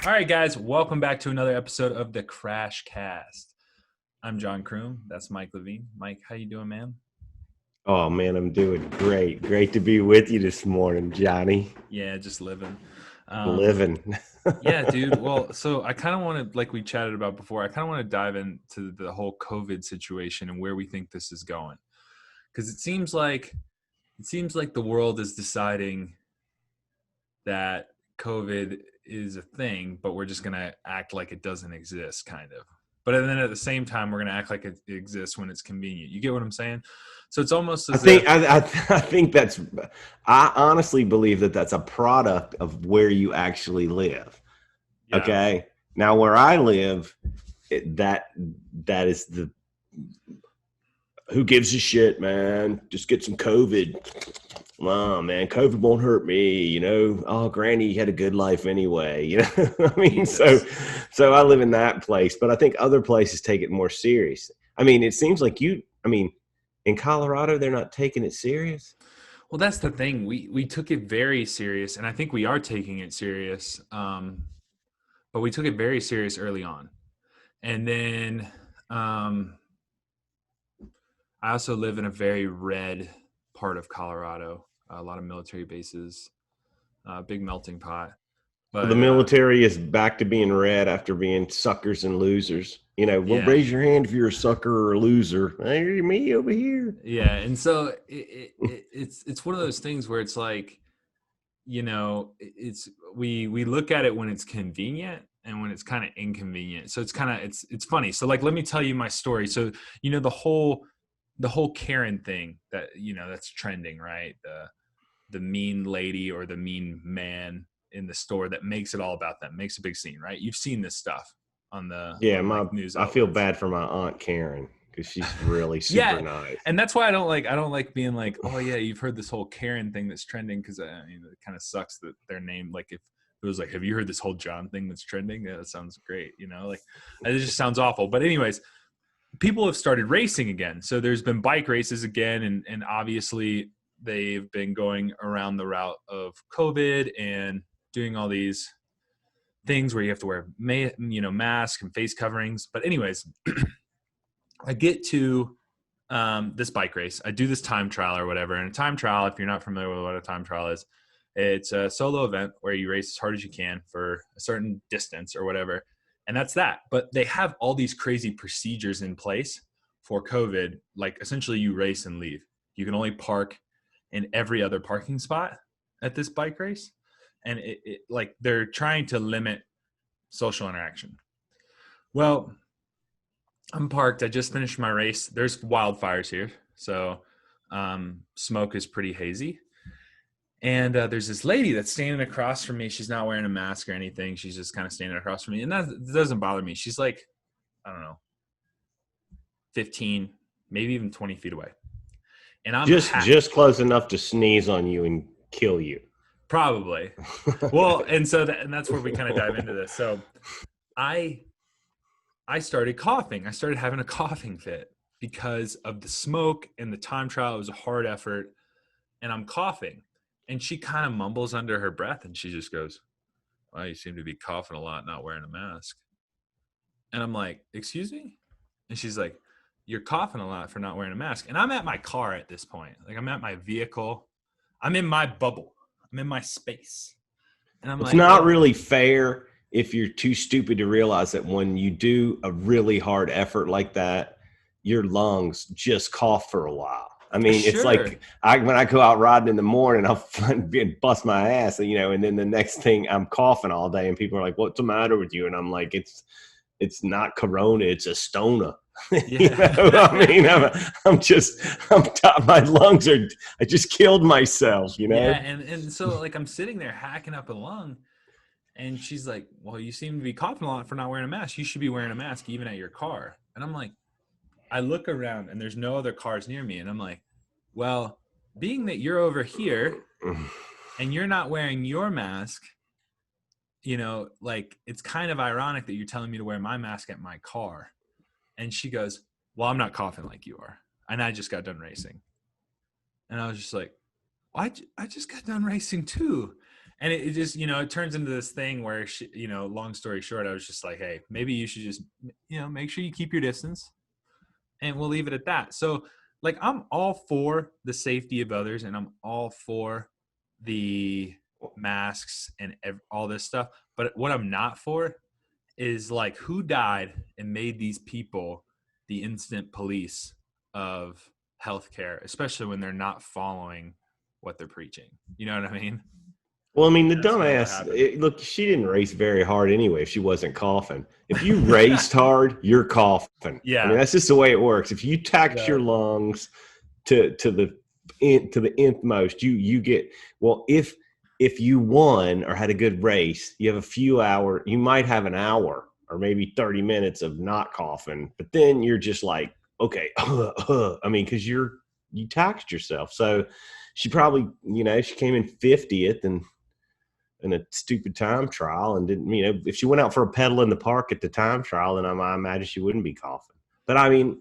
All right, guys, welcome back to another episode of the CrashCast. I'm John Kroom. That's Mike Levine. Mike, how you doing, man? Oh man, I'm doing great. Great to be with you this morning, Johnny. Yeah, just living. Living. Yeah, dude. Well, so I kind of want to, like we chatted about before, I kind of want to dive into the whole COVID situation and where we think this is going, because it seems like the world is deciding that COVID is a thing, but we're just gonna act like it doesn't exist, kind of. But then at the same time, we're gonna act like it exists when it's convenient. You get what I'm saying? So it's almost I as think if, I think that's. I honestly believe that that's a product of where you actually live. yeah, Okay, now where I live, that is the who gives a shit, man. Just get some COVID. Oh man, COVID won't hurt me, Oh, Granny had a good life anyway, I mean, so Jesus. so I live in that place, but I think other places take it more serious. I mean, it seems like in Colorado, they're not taking it serious. Well, that's the thing. We took it very serious, and I think we are taking it serious. But we took it very serious early on, and then I also live in a very red part of Colorado. A lot of military bases, big melting pot. The But military is back to being red after being suckers and losers. Well, yeah, raise your hand if you're a sucker or a loser. Hey, me over here. yeah, and so it's one of those things where it's like, it's we look at it when it's convenient and when it's kind of inconvenient. So it's funny. So like, let me tell you my story. So the whole Karen thing that's trending, right? The mean lady or the mean man in the store that makes it all about them, makes a big scene, right? You've seen this stuff Yeah, on like news I feel outlets. bad for my aunt Karen because she's really super Yeah, nice. and that's why I don't like being like, oh yeah, you've heard this whole Karen thing that's trending, because it kind of sucks that their name, like, if it was like, have you heard this whole John thing that's trending? Yeah, that sounds great, like it just sounds awful. But anyways, people have started racing again. So there's been bike races again, and obviously they've been going around the route of COVID and doing all these things where you have to wear mask and face coverings. But anyways, I get to this bike race. I do this time trial or whatever. And a time trial, if you're not familiar with what a time trial is, it's a solo event where you race as hard as you can for a certain distance or whatever. And that's that. But they have all these crazy procedures in place for COVID. Like, essentially, you race and leave. You can only park in every other parking spot at this bike race. And like, they're trying to limit social interaction. Well, I'm parked. I just finished my race. There's wildfires here, so smoke is pretty hazy. And there's this lady that's standing across from me. She's not wearing a mask or anything. She's just kind of standing across from me, and that doesn't bother me. She's like, I don't know, 15, maybe even 20 feet away, and Just close enough to sneeze on you and kill you. probably. Well, and that's where we kind of dive into this. So I I started coughing. I started having a coughing fit because of the smoke and the time trial. It was a hard effort, and I'm coughing. And she kind of mumbles under her breath, and she just goes, "Well, you seem to be coughing a lot, not wearing a mask." And I'm like, "Excuse me?" And she's like, "You're coughing a lot for not wearing a mask." And I'm at my car at this point. Like, I'm at my vehicle. I'm in my bubble. I'm in my space. And I'm It's like, not "Well, really fair if you're too stupid to realize that when you do a really hard effort like that, your lungs just cough for a while. I mean, it's sure." like when I go out riding in the morning, I'll bust my ass, and then the next thing I'm coughing all day, and people are like, "What's the matter with you?" And I'm like, "It's not corona, it's a stoner." I Yeah. mean, my lungs are. I just killed myself. Yeah, and so, like, I'm sitting there hacking up a lung, and she's like, "Well, you seem to be coughing a lot for not wearing a mask. You should be wearing a mask even at your car." And I'm like, I look around and there's no other cars near me, and I'm like, "Well, being that you're over here and you're not wearing your mask, like, it's kind of ironic that you're telling me to wear my mask at my car." And she goes, "Well, I'm not coughing like you are, and I just got done racing." And I was just like, I just got done racing too. And it just, it turns into this thing where, long story short, I was just like, hey, maybe you should just, make sure you keep your distance, and we'll leave it at that. So, like, I'm all for the safety of others, and I'm all for the masks and all this stuff. But what I'm not for is, like, who died and made these people the instant police of healthcare, especially when they're not following what they're preaching. You know what I mean? Well, I mean, the That's kind of what dumbass, happened. look, she didn't race very hard anyway if she wasn't coughing. If you raced hard, you're coughing. I mean, Yeah. that's just the way it works. If you tax Yeah. your lungs to the nth most, you get, well, if you won or had a good race, you have a few hours, you might have an hour or maybe 30 minutes of not coughing, but then you're just like, okay, I mean, because you taxed yourself. So she probably, she came in 50th and in a stupid time trial and didn't, if she went out for a pedal in the park at the time trial, then I imagine she wouldn't be coughing. But I mean,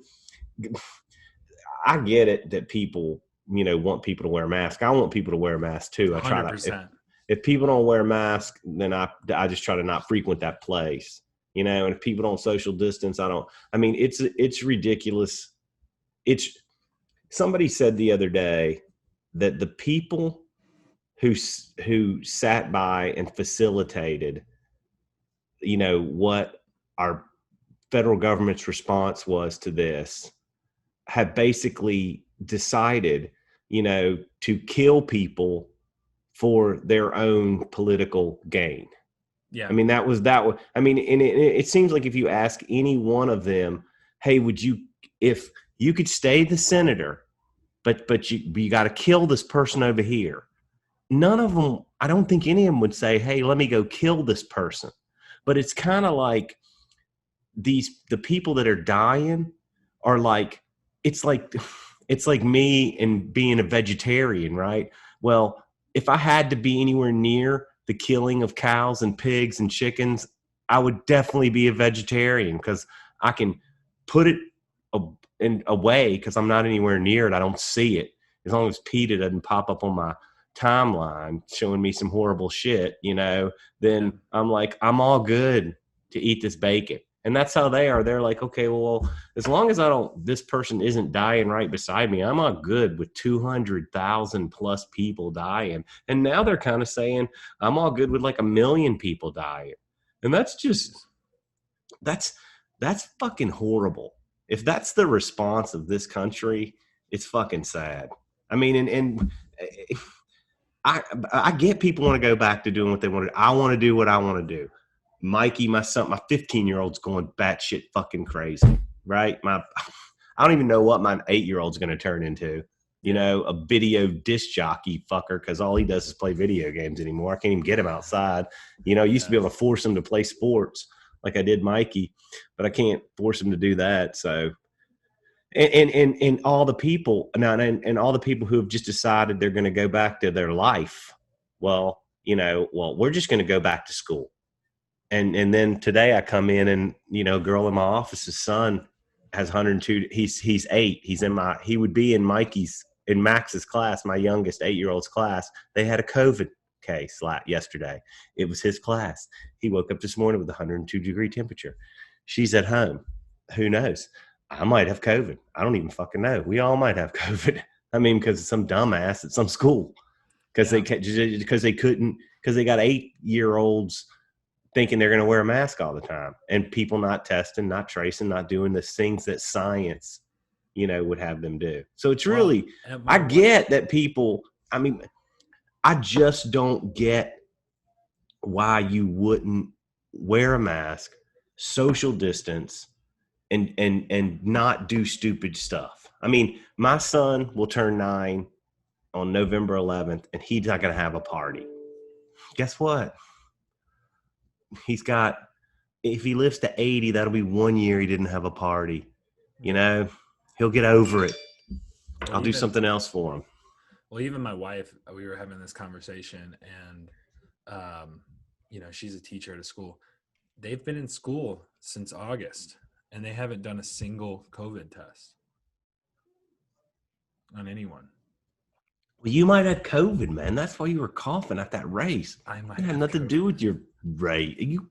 I get it that people, want people to wear masks. I want people to wear masks too. I try to, 100%. if people don't wear masks, then I just try to not frequent that place, and if people don't social distance, I mean, it's ridiculous. It's, somebody said the other day that the people who sat by and facilitated, what our federal government's response was to this, have basically decided, to kill people for their own political gain. I Yeah. mean, I mean, and it seems like if you ask any one of them, hey, if you could stay the senator, but you got to kill this person over here, none of them, I don't think any of them would say, hey, let me go kill this person. But it's kind of like the people that are dying are like, it's like, it's like me and being a vegetarian, right? Well, if I had to be anywhere near the killing of cows and pigs and chickens, I would definitely be a vegetarian because I can put it away because I'm not anywhere near it. I don't see it. As long as PETA doesn't pop up on my timeline showing me some horrible shit, Yeah. then I'm like, I'm all good to eat this bacon. And that's how they are. They're like, okay, well, as long as this person isn't dying right beside me, I'm all good with 200,000 plus people dying. And now they're kind of saying, I'm all good with like 1 million people dying. And Jeez. that's, that's fucking horrible. If that's the response of this country, it's fucking sad. I mean, and I get people want to go back to doing what they want to do. I want to do what I want to do. Mikey, my son, my 15-year-old's going batshit fucking crazy, right? I don't even know what my 8-year-old's going to turn into. Yeah. A video disc jockey fucker, because all he does is play video games anymore. I can't even get him outside. I used to be Yeah. able to force him to play sports like I did Mikey, but I can't force him to do that. So, and all the people now, and all the people who have just decided they're going to go back to their life. Well, we're just going to go back to school. And then today I come in and, a girl in my office's son has 102. He's 8. He would be in Max's class, my youngest 8-year-old's class. They had a COVID case yesterday. It was his class. He woke up this morning with 102-degree temperature. She's at home. Who knows? I might have COVID. I don't even fucking know. We all might have COVID. I mean, because of some dumbass at some school, because Yeah. they couldn't, because they got 8-year-olds thinking they're going to wear a mask all the time, and people not testing, not tracing, not doing the things that science, would have them do. So it's Well, really, I my wife. get that people, I mean, I just don't get why you wouldn't wear a mask, social distance, and not do stupid stuff. I mean, my son will turn 9 on November 11th, and he's not going to have a party. Guess what? He's got, if he lives to 80, that'll be 1 year he didn't have a party. He'll get over it. Well, I'll do even something else for him. well, even my wife, we were having this conversation, and she's a teacher at a school. They've been in school since August, and they haven't done a single COVID test on anyone. Well, you might have COVID, man. That's why you were coughing at that race. I might It had have nothing to COVID. do with your race. You're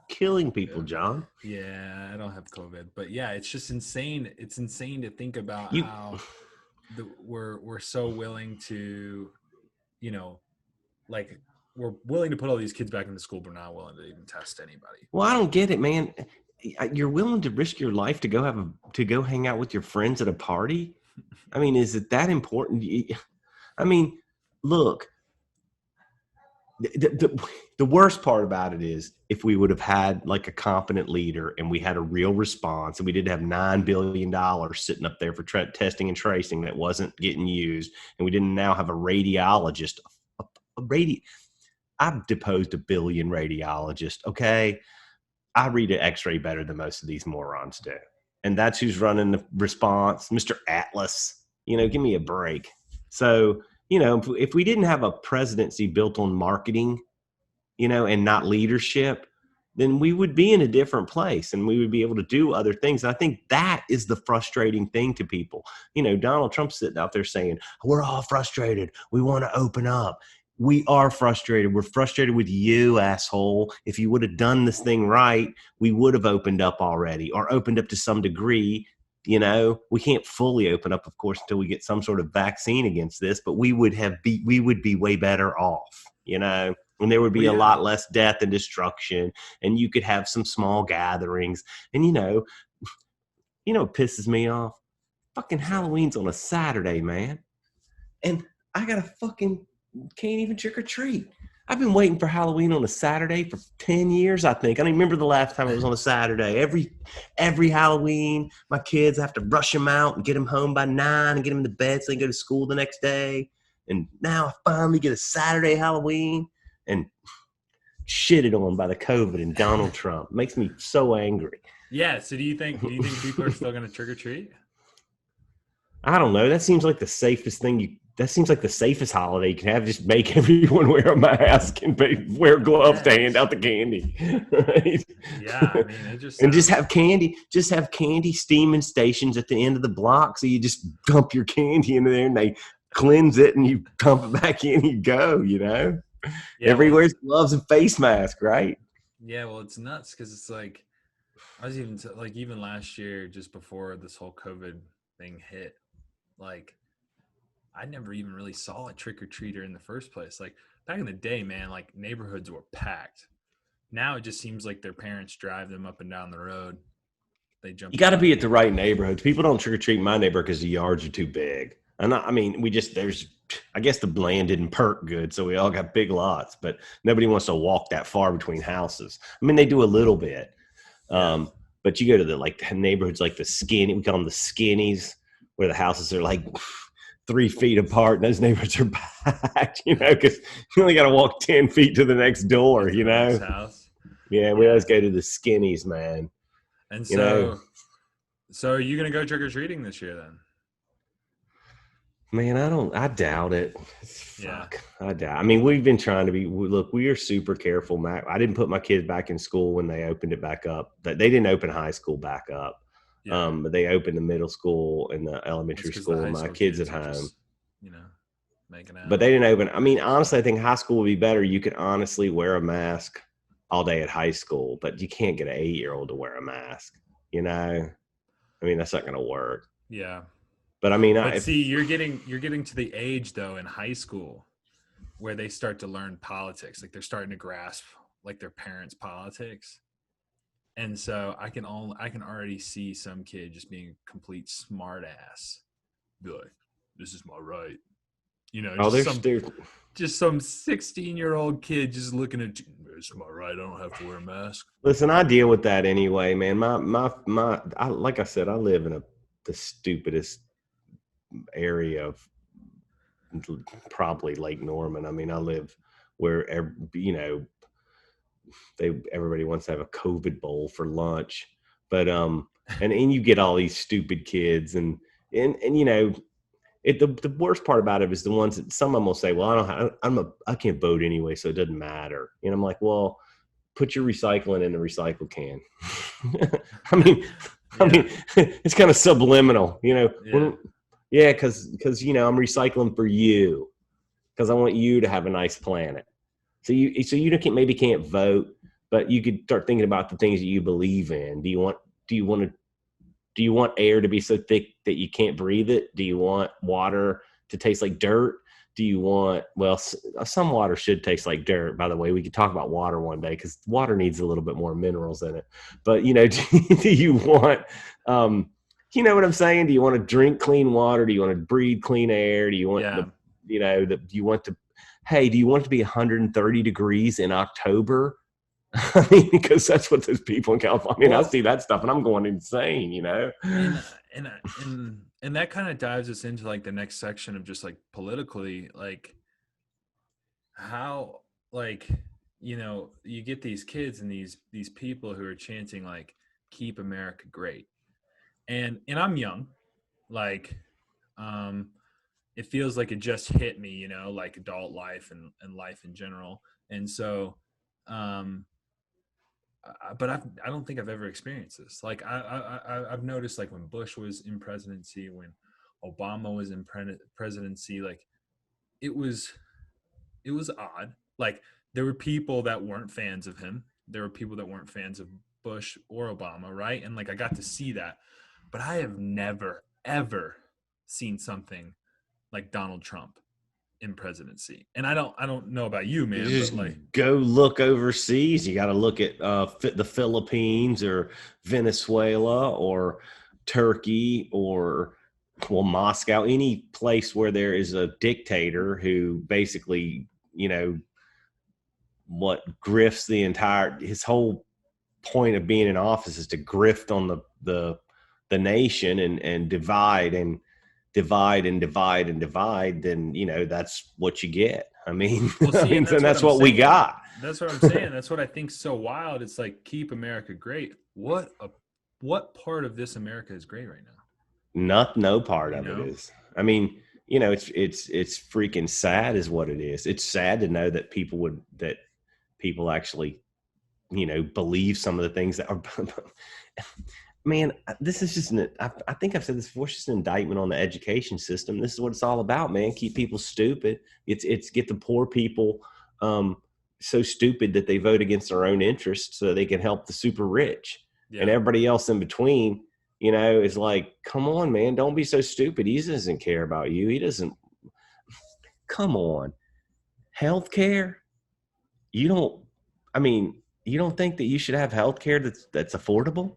killing people, John. Yeah, I don't have COVID, but yeah, it's just insane. It's insane to think about You how we're so willing to, you know, like we're willing to put all these kids back into school, but not willing to even test anybody. Well, I don't get it, man. You're willing to risk your life to go hang out with your friends at a party? I mean, is it that important? I mean, look, the worst part about it is if we would have had like a competent leader and we had a real response and we didn't have $9 billion sitting up there for testing and tracing that wasn't getting used, and we didn't now have a radiologist, I've deposed 1 billion radiologists. Okay. I read an x-ray better than most of these morons do. And that's who's running the response. Mr. Atlas, give me a break. So, if we didn't have a presidency built on marketing, and not leadership, then we would be in a different place and we would be able to do other things. And I think that is the frustrating thing to people. Donald Trump's sitting out there saying, we're all frustrated. We want to open up. We are frustrated. We're frustrated with you, asshole. If you would have done this thing right, we would have opened up already, or opened up to some degree. We can't fully open up, of course, until we get some sort of vaccine against this, but we would be way better off, and there would be a lot less death and destruction, and you could have some small gatherings. And what pisses me off? Fucking Halloween's on a Saturday, man. And I can't even trick or treat. I've been waiting for Halloween on a Saturday for 10 years, I think. I don't even remember the last time it was on a Saturday. Every Halloween, my kids, I have to rush them out and get them home by 9 and get them to bed so they can go to school the next day. And now I finally get a Saturday Halloween and shitted on by the COVID and Donald Trump. Makes me so angry. Yeah. So do you think people are still going to trick or treat? I don't know. That seems like the safest thing that seems like the safest holiday you can have. Just make everyone wear a mask and wear gloves to hand out the candy. Right? Yeah, I mean, it just and just have candy steaming stations at the end of the block. So you just dump your candy into there and they cleanse it and you dump it back in and you go, Yeah, everywhere's gloves and face mask, right? Yeah, well, it's nuts because it's like I was even last year, just before this whole COVID thing hit, like I never even really saw a trick-or-treater in the first place. Like back in the day, man, like neighborhoods were packed. Now it just seems like their parents drive them up and down the road. They jump. You got to be at the right neighborhoods. People don't trick-or-treat in my neighborhood because the yards are too big. And I guess the land didn't perk good, so we all got big lots, but nobody wants to walk that far between houses. I mean, they do a little bit. But you go to the neighborhoods like the skinny, we call them the skinnies, where the houses are like 3 feet apart, and those neighborhoods are packed, because you only got to walk 10 feet to the next door, Next house. Yeah, we always go to the skinnies, man. And so are you going to go trick-or-treating this year then? Man, I doubt it. Fuck, I doubt. I mean, we've been trying to we are super careful, Matt. I didn't put my kids back in school when they opened it back up. They didn't open high school back up. But they opened the middle school and the elementary school. My kids at home, just, making out. But they didn't open. I mean, honestly, I think high school would be better. You could honestly wear a mask all day at high school, but you can't get an 8-year-old to wear a mask. I mean, that's not going to work. Yeah. But I mean, you're getting to the age though in high school where they start to learn politics. Like they're starting to grasp like their parents' politics. And so I can already see some kid just being a complete smart ass. Be like, this is my right. Just some 16-year-old kid just looking at you. It's my right. I don't have to wear a mask. Listen, I deal with that anyway, man. Like I said, I live in the stupidest area of probably Lake Norman. I mean, I live where everybody wants to have a COVID bowl for lunch, but and you get all these stupid kids and the worst part about it is the ones that some of them will say, well, I can't vote anyway, so it doesn't matter. And I'm like, well, put your recycling in the recycle can. I mean, it's kind of subliminal, Yeah, because I'm recycling for you because I want you to have a nice planet. So you can't vote, but you could start thinking about the things that you believe in. Do you want to do you want air to be so thick that you can't breathe it? Do you want water to taste like dirt? Do you want, well, some water should taste like dirt, by the way. We could talk about water one day because water needs a little bit more minerals in it. But, do you want, you know what I'm saying? Do you want to drink clean water? Do you want to breathe clean air? Do you want Yeah. do you want to, hey, do you want it to be 130 degrees in October? I mean, because that's what those people in California. I Well, see that stuff and I'm going insane. and that kind of dives us into like the next section of just like politically, like how, like, you get these kids and these people who are chanting like keep America great. And I'm young, like, um it feels like it just hit me, like adult life and life in general. And so, um but I don't think I've ever experienced this. Like I've noticed, like when Bush was in presidency, when Obama was in presidency, like it was it was odd. Like there were people that weren't fans of him. There were people that weren't fans of Bush or Obama, right? And like I got to see that. But I have never ever seen something like Donald Trump in presidency. And I don't know about you, man, Just but like go look overseas. You got to look at the Philippines or Venezuela or Turkey or, well, Moscow, any place where there is a dictator who basically, what grifts his whole point of being in office is to grift on the nation and divide and divide and divide and divide. Then that's what you get. I mean, well, see, and and that's what that's I'm what we saying. got. That's what I'm saying. That's what I think's so wild. It's like keep America great. What part of this America is great right now? Not no part You of it know? is. I mean, it's freaking sad, is what it is. It's sad to know that people actually believe some of the things that are. Man, this is just I think I've said this before. It's just an indictment on the education system. This is what it's all about, man. Keep people stupid. It's get the poor people um, so stupid that they vote against their own interests so they can help the super rich, and Yeah. everybody else in between. Is like, come on, man, don't be so stupid. He doesn't care about you. He doesn't. Come on, healthcare. You don't. I mean, you don't think that you should have healthcare that's affordable?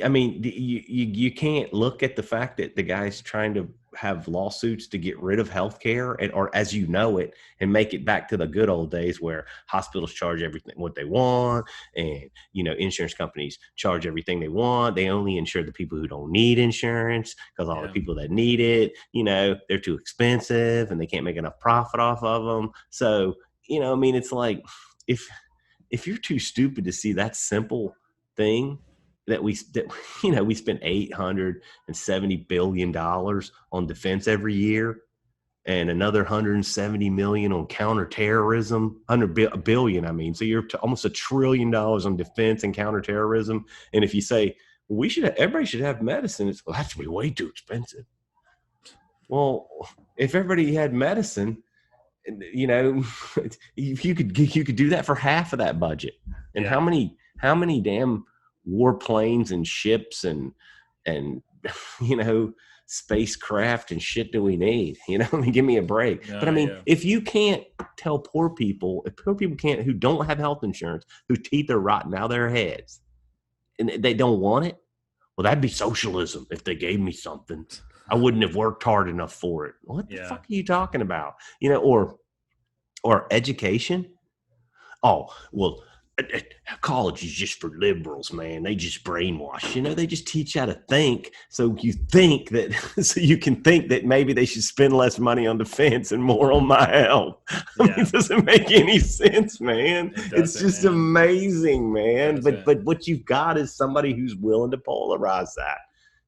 I mean, you can't look at the fact that the guy's trying to have lawsuits to get rid of healthcare or as you know it, and make it back to the good old days where hospitals charge everything what they want, and insurance companies charge everything they want. They only insure the people who don't need insurance because all the Yeah. people that need it, they're too expensive and they can't make enough profit off of them. So, I mean, it's like if you're too stupid to see that simple thing we spend $870 billion on defense every year, and another 170 million on counterterrorism, 100 billion. I mean, so you're almost $1 trillion on defense and counterterrorism. And if you say everybody should have medicine, it's, well, that's way too expensive. Well, if everybody had medicine, you know, you could do that for half of that budget. And Yeah. how many damn warplanes and ships and spacecraft and shit do we need? I mean, give me a break. But I mean, Yeah. if you can't tell if poor people can't, who don't have health insurance, whose teeth are rotting out of their heads, and they don't want it, well, that'd be socialism if they gave me something. I wouldn't have worked hard enough for it. What the Yeah. fuck are you talking about? Or education. Oh, well, college is just for liberals, man. They just brainwash. They just teach you how to think, so you think that, so you can think that maybe they should spend less money on defense and more on my health. I mean, Yeah. it doesn't make any sense, man. It It's doesn't, just man. amazing, man. But Doesn't. what you've got is somebody who's willing to polarize that,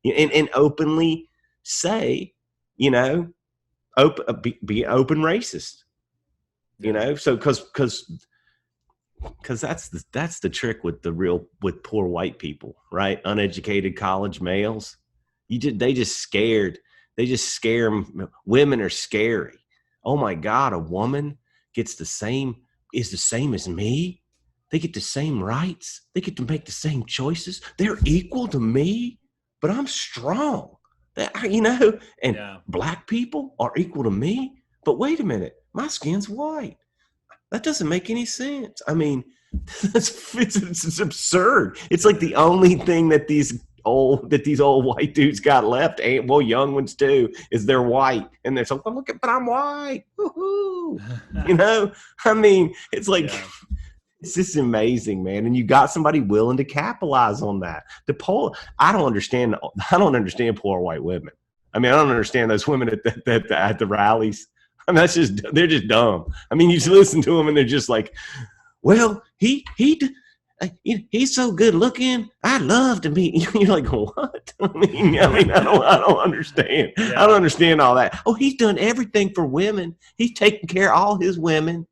and, Yeah. and openly say, be open racist. Yeah. So because that's the trick with poor white people, right? Uneducated college males. They just scared They just scare them. Women are scary. Oh my God, a woman is the same as me. They get the same rights. They get to make the same choices. They're equal to me, but I'm strong. And black people are equal to me. But wait a minute, my skin's white. That doesn't make any sense. I mean, it's absurd. It's like the only thing that these old white dudes got left, well, young ones too, is they're white, and they're so, look at, but I'm white. Woo-hoo. I mean, it's like. Yeah. It's just amazing, man. And you got somebody willing to capitalize on that. I don't understand poor white women. I mean, I don't understand those women at the rallies. I mean, they're just dumb. I mean, you just listen to them and they're just like, well, he's so good looking. I'd love to meet you. You're like, what? I mean, I don't understand. Yeah. I don't understand all that. Oh, he's done everything for women. He's taken care of all his women.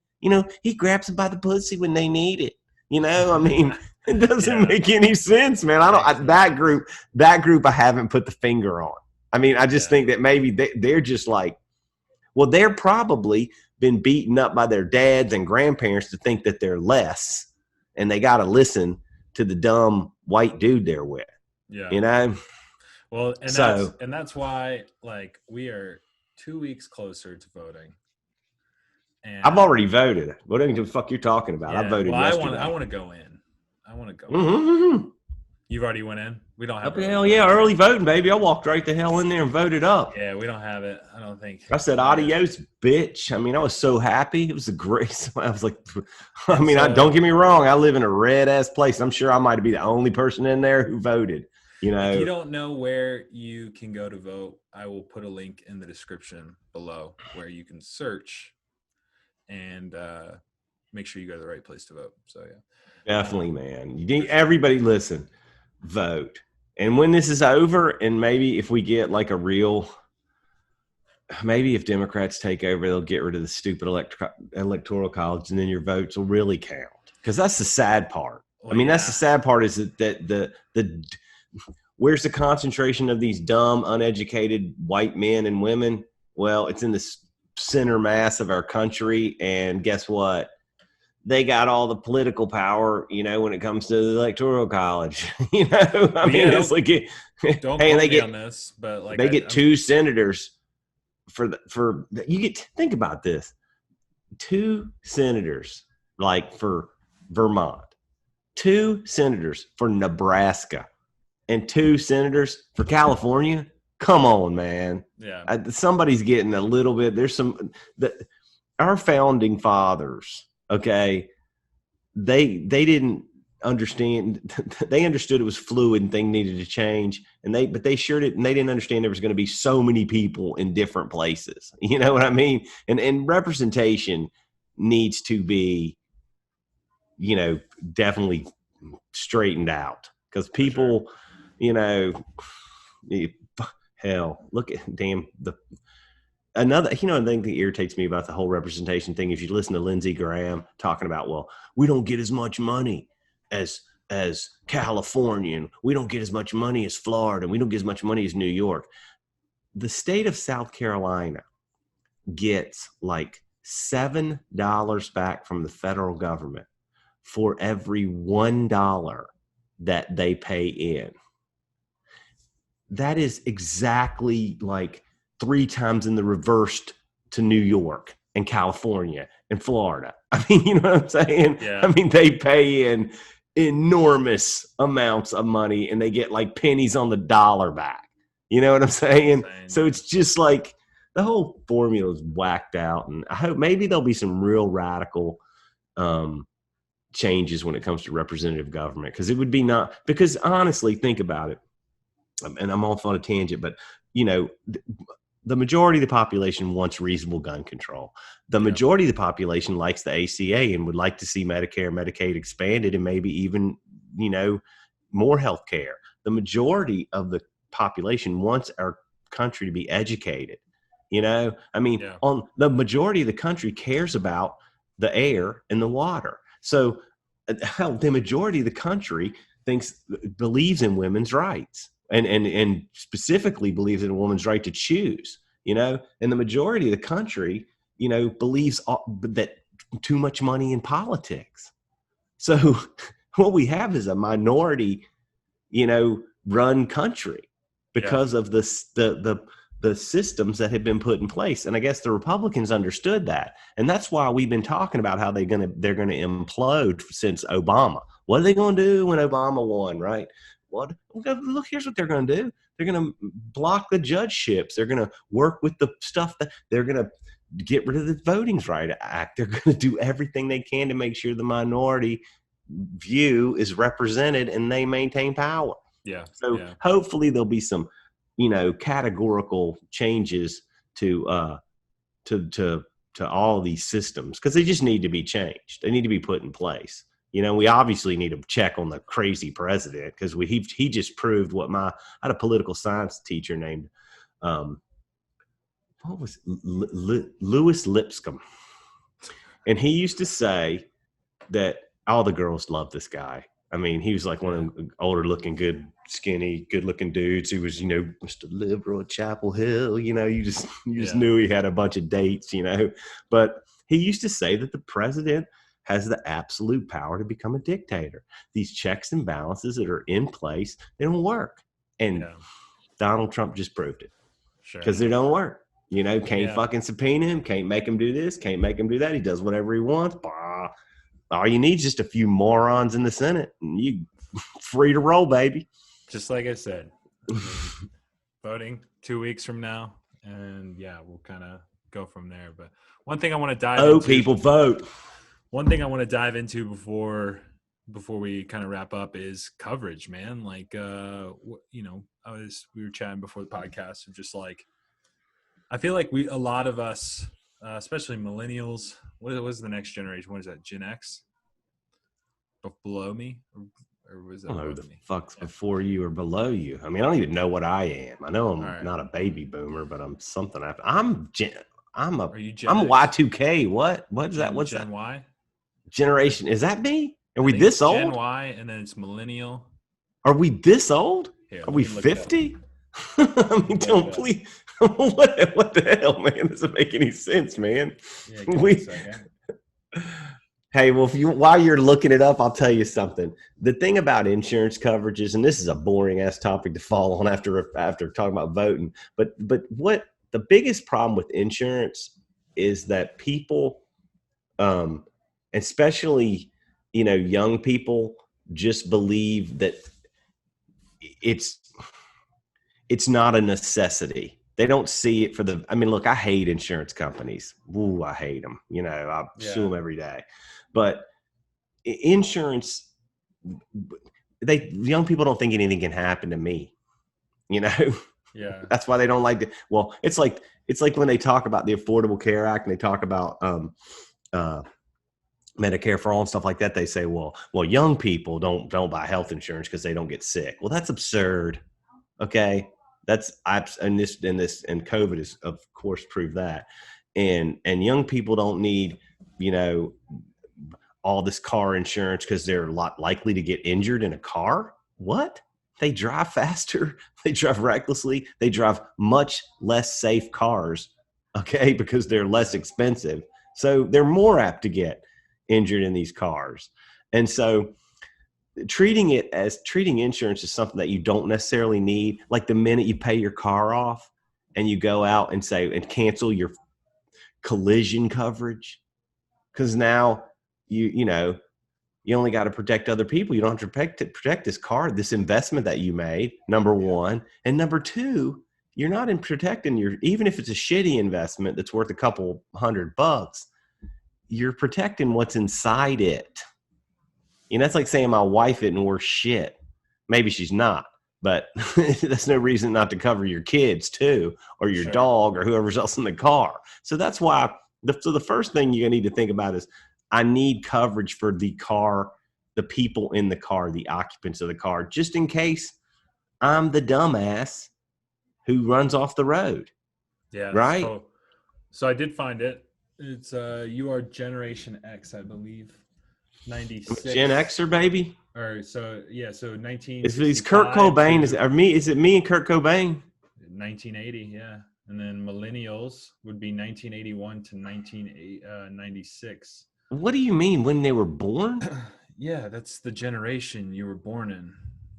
He grabs them by the pussy when they need it. I mean, it doesn't make any sense, man. That group I haven't put the finger on. I mean, I just think that maybe they're just like, well, they're probably been beaten up by their dads and grandparents to think that they're less, and they got to listen to the dumb white dude they're with. Yeah. Well, and that's why, like, we are 2 weeks closer to voting. And I've already voted. What the fuck you're talking about? I voted yesterday. I want to go in. In. You've already went in? We don't have hell yeah, early voting, baby. I walked right the hell in there and voted up. Yeah, we don't have it. I don't think. I said, adios, bitch. I mean, I was so happy. It was a great. I was like, don't get me wrong. I live in a red-ass place. I'm sure I might be the only person in there who voted. If you don't know where you can go to vote, I will put a link in the description below where you can search and make sure you go to the right place to vote. So yeah, definitely, man. Everybody listen, vote. And when this is over, and maybe if we get like maybe if Democrats take over, they'll get rid of the stupid electoral college, and then your votes will really count. Because that's the sad part. Well, that's the sad part is that the where's the concentration of these dumb, uneducated white men and women? Well, it's in the center mass of our country, and guess what? They got all the political power, when it comes to the electoral college. It's like don't quote me on this, but like they get two senators think about this. 2 senators like for Vermont, 2 senators for Nebraska, and 2 senators for California. Come on, man. Yeah. Somebody's getting a little bit. There's our founding fathers, okay, they didn't understand. They understood it was fluid and things needed to change, but they sure didn't. They didn't understand there was going to be so many people in different places. You know what I mean? And representation needs to be, definitely straightened out, because people, hell, look at another thing that irritates me about the whole representation thing is you listen to Lindsey Graham talking about, well, we don't get as much money as California, and we don't get as much money as Florida, and we don't get as much money as New York. The state of South Carolina gets like $7 back from the federal government for every $1 that they pay in. That is exactly like 3 times in the reversed to New York and California and Florida. I mean, you know what I'm saying? Yeah. I mean, they pay in enormous amounts of money and they get like pennies on the dollar back. You know what I'm saying? So it's just like the whole formula is whacked out. And I hope maybe there'll be some real radical changes when it comes to representative government. Because honestly, think about it. And I'm off on a tangent, but the majority of the population wants reasonable gun control. The majority of the population likes the ACA and would like to see Medicare and Medicaid expanded, and maybe even, more health care. The majority of the population wants our country to be educated. On the majority of the country cares about the air and the water. So the majority of the country believes in women's rights. and specifically believes in a woman's right to choose, and the majority of the country, believes that too much money in politics. So what we have is a minority, run country because of the systems that have been put in place. And I guess the Republicans understood that. And that's why we've been talking about how they're going to implode since Obama. What are they going to do when Obama won, right? Look, here's what they're going to do. They're going to block the judgeships. They're going to work with the stuff that they're going to get rid of the Voting Rights Act. They're going to do everything they can to make sure the minority view is represented and they maintain power. Yeah. So hopefully there'll be some, categorical changes to all these systems, because they just need to be changed. They need to be put in place. We obviously need to check on the crazy president, because he just proved what I had a political science teacher named what was Lewis Lipscomb, and he used to say that all the girls loved this guy. I mean, he was like one of the older looking, good, skinny, good looking dudes. He was, Mr. Liberal at Chapel Hill. You just knew he had a bunch of dates, But he used to say that the president has the absolute power to become a dictator. These checks and balances that are in place, they don't work. And Donald Trump just proved it. Because they don't work. Can't fucking subpoena him, can't make him do this, can't make him do that. He does whatever he wants. Bah. All you need is just a few morons in the Senate, and you free to roll, baby. Just like I said, voting 2 weeks from now, and we'll kind of go from there. But one thing I want to dive into, people vote. One thing I want to dive into before we kind of wrap up is coverage, man. Like, we were chatting before the podcast of just like, I feel like a lot of us, especially millennials. What was the next generation? What is that? Gen X? Below me? Or was that who the fuck's before you or below you? I mean, I don't even know what I am. I know I'm not a baby boomer, but I'm something after. I'm Y2K. What is that? What's Gen that? Y? Generation. Is that me? Are we this old? Gen Y, and then it's millennial. Are we this old? Here, are we 50? I mean, don't please. What the hell, man? Doesn't make any sense, man. Hey, well, while you're looking it up, I'll tell you something. The thing about insurance coverages, and this is a boring ass topic to fall on after talking about voting, but what the biggest problem with insurance is that people, especially young people, just believe that it's not a necessity. They don't see it for look, I hate insurance companies. Ooh, I hate them. I sue them every day. But insurance, young people don't think anything can happen to me. Yeah. That's why they don't like it. Well, it's like when they talk about the Affordable Care Act and they talk about Medicare for all and stuff like that. They say, well, young people don't buy health insurance because they don't get sick. Well, that's absurd. Okay. And COVID is, of course, proved that. And young people don't need, all this car insurance because they're a lot likely to get injured in a car. What? They drive faster. They drive recklessly. They drive much less safe cars. Okay. Because they're less expensive. So they're more apt to get injured in these cars. And so treating insurance as something that you don't necessarily need, like the minute you pay your car off and you go out and cancel your collision coverage, because now you only got to protect other people. You don't have to protect this car, this investment that you made, number one. And number two, you're not in protecting even if it's a shitty investment that's worth a couple $100, you're protecting what's inside it. That's like saying my wife isn't worth shit. Maybe she's not, but that's no reason not to cover your kids too, or your dog, or whoever's else in the car. So that's why the first thing you need to think about is, I need coverage for the car, the people in the car, the occupants of the car, just in case I'm the dumbass who runs off the road. Yeah. Right. So I did find it. It's you are Generation X, I believe. 96. Gen Xer, baby. Or so yeah, so Is Kurt 1965 Cobain? to Is it me and Kurt Cobain? 1980, yeah. And then millennials would be 1981 to 1996. What do you mean when they were born? Yeah, that's the generation you were born in.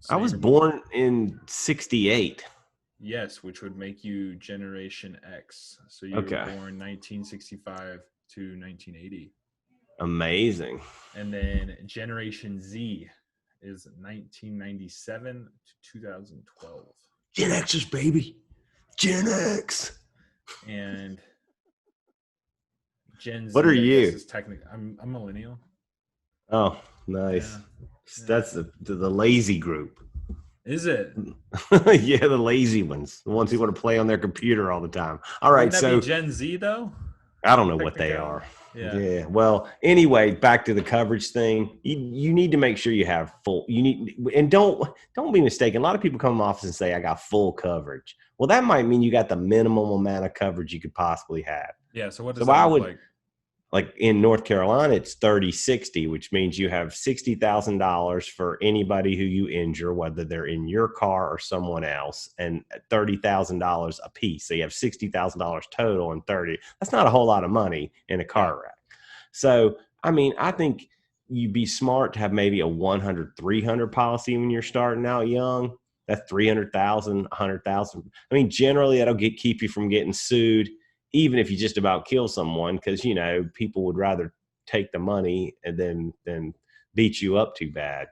I So was you're born in '68. yes, which would make you Generation X. So you were Okay, born 1965 to 1980. amazing. And then Generation Z is 1997 to 2012. Gen Xers, baby. Gen X. And Gen What are Z, I guess, you? is technically I'm millennial. Oh, Yeah. nice. Yeah. That's the lazy group. Is it? Yeah, the lazy ones, the ones who want to play on their computer all the time. All Wouldn't right, that be so Gen Z though? I don't know what they Technicality? are. Yeah. Yeah. Well, anyway, back to the coverage thing. You need to make sure you have full. You need and don't be mistaken. A lot of people come in office and say I got full coverage. Well, that might mean you got the minimum amount of coverage you could possibly have. Yeah. So what does So that I look would like? like in North Carolina, it's 30-60, which means you have $60,000 for anybody who you injure, whether they're in your car or someone else, and $30,000 a piece. So you have $60,000 total and 30. That's not a whole lot of money in a Yeah. car wreck. So, I mean, I think you'd be smart to have maybe a 100-300 policy when you're starting out young. That's 300,000, 100,000. I mean, generally that'll keep you from getting sued even if you just about kill someone, because people would rather take the money and then beat you up too bad.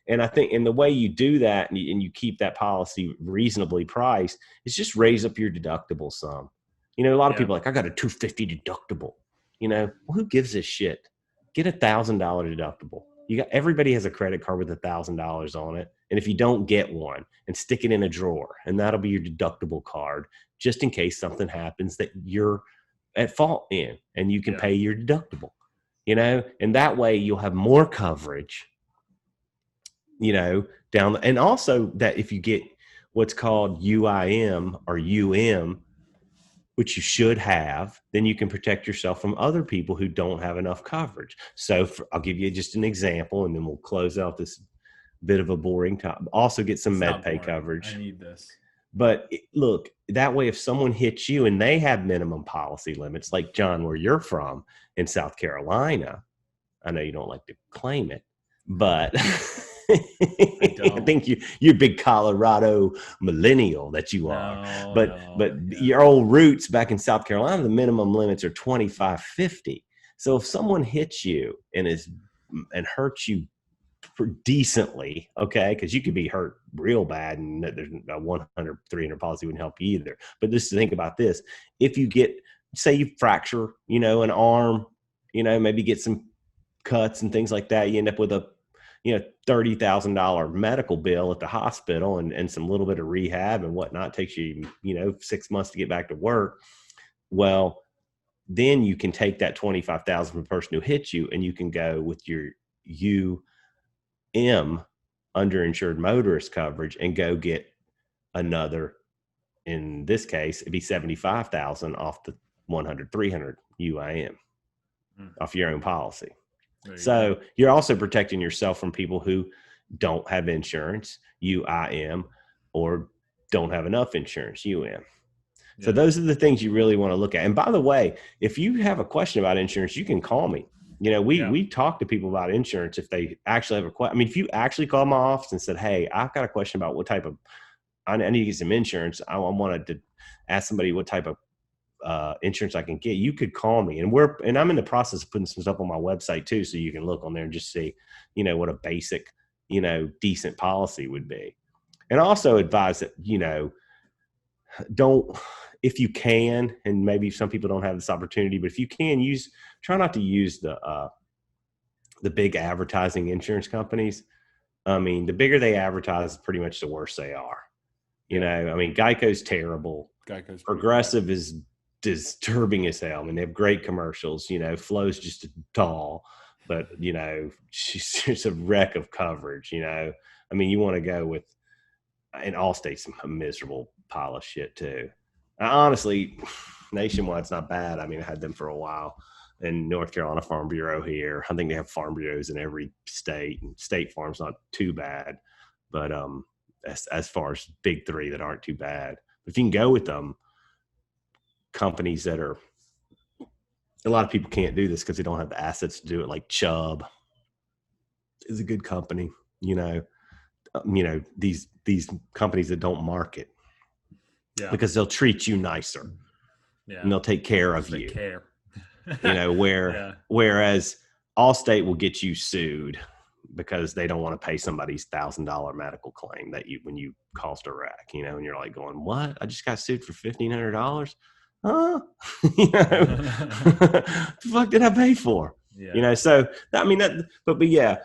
And I think, and the way you do that, and you keep that policy reasonably priced, is just raise up your deductible some. A lot of Yeah. people are like, I got a 250 deductible. Well, who gives a shit? Get $1,000 deductible. Everybody has a credit card with $1,000 on it, and if you don't, get one and stick it in a drawer, and that'll be your deductible card, just in case something happens that you're at fault in, and you can Yeah. pay your deductible. And that way you'll have more coverage down. And also that if you get what's called UIM or UM, which you should have, then you can protect yourself from other people who don't have enough coverage. So I'll give you just an example, and then we'll close out this bit of a boring topic. Also get some It's med not pay boring. I coverage. need this. But look, that way, if someone hits you and they have minimum policy limits, like John, where you're from in South Carolina, I know you don't like to claim it, but I think you're a big Colorado millennial that you are. But Yeah. your old roots back in South Carolina, the minimum limits are 25-50. So if someone hits you and hurts you decently, okay, because you could be hurt real bad, and there's a 100-300 policy wouldn't help you either. But just think about this: if you say you fracture, an arm, maybe get some cuts and things like that, you end up with a $30,000 medical bill at the hospital, and some little bit of rehab and whatnot. Takes you 6 months to get back to work. Well, then you can take that 25,000 from the person who hit you, and you can go with your underinsured motorist coverage and go get another. In this case, it'd be 75,000 off the 100-300 UIM off your own policy. So you're also protecting yourself from people who don't have insurance, UIM, or don't have enough insurance, UM. So those are the things you really want to look at. And by the way, if you have a question about insurance, you can call me. We talk to people about insurance if they actually have a question. I mean, if you actually call my office and said, hey, I've got a question about what type of, I need to get some insurance. I wanted to ask somebody what type of insurance I can get, you could call me. And I'm in the process of putting some stuff on my website too, so you can look on there and just see, what a basic, decent policy would be. And also advise that, don't, if you can, and maybe some people don't have this opportunity, but if you can try not to use the big advertising insurance companies. I mean, the bigger they advertise, pretty much the worse they are. I mean, Geico's terrible. Progressive is disturbing as hell. I mean, they have great commercials. Flo's just a doll, but she's just a wreck of coverage. I mean, you want to go with, and Allstate's a miserable pile of shit too. Honestly, Nationwide's not bad. I mean, I had them for a while. in North Carolina Farm Bureau here. I think they have farm bureaus in every state, and State Farm's not too bad, but as far as big three that aren't too bad. If you can go with them, companies that are, a lot of people can't do this because they don't have the assets to do it. Like Chubb is a good company, these companies that don't market, because they'll treat you nicer, and they'll take care of you. Care. Whereas Allstate will get you sued because they don't want to pay somebody's $1,000 medical claim that when you caused a wreck, and you're like going, what? I just got sued for $1,500. Huh? The fuck did I pay for? So I mean but yeah,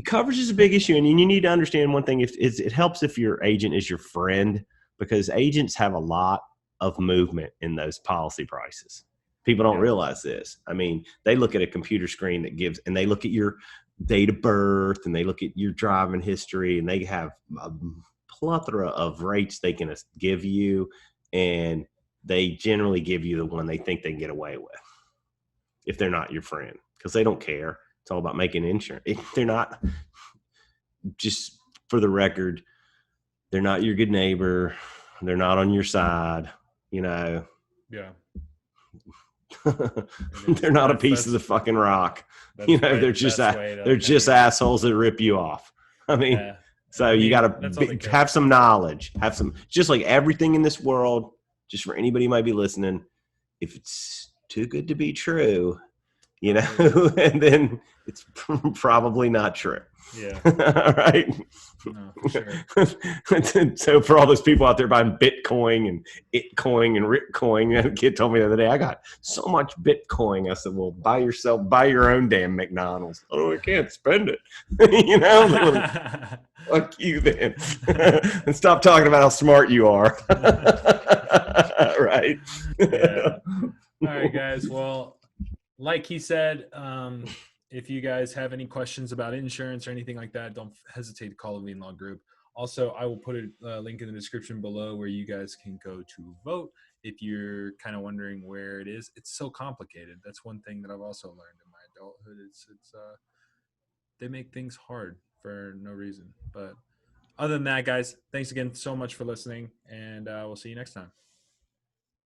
coverage is a big issue, and you need to understand one thing. It helps if your agent is your friend, because agents have a lot of movement in those policy prices. People don't realize this. I mean, they look at a computer screen and they look at your date of birth, and they look at your driving history, and they have a plethora of rates they can give you, and they generally give you the one they think they can get away with if they're not your friend, because they don't care. It's all about making insurance. They're not, just for the record, they're not your good neighbor. They're not on your side, Yeah. They're not a piece of the fucking rock. They're just assholes that rip you off. I mean, you got to have some knowledge, just like everything in this world, just for anybody who might be listening, if it's too good to be true, and then it's probably not true. Yeah. All right. No, for sure. So for all those people out there buying Bitcoin and Itcoin and Ritcoin, a kid told me the other day, I got so much Bitcoin. I said, well, buy your own damn McDonald's. Oh, I can't spend it. Fuck you then. And stop talking about how smart you are. Right. Yeah. All right, guys. Well, like he said, if you guys have any questions about insurance or anything like that, don't hesitate to call the Lean Law Group. Also, I will put a link in the description below where you guys can go to vote if you're kind of wondering where it is. It's so complicated. That's one thing that I've also learned in my adulthood. It's they make things hard for no reason. But other than that, guys, thanks again so much for listening, and we'll see you next time.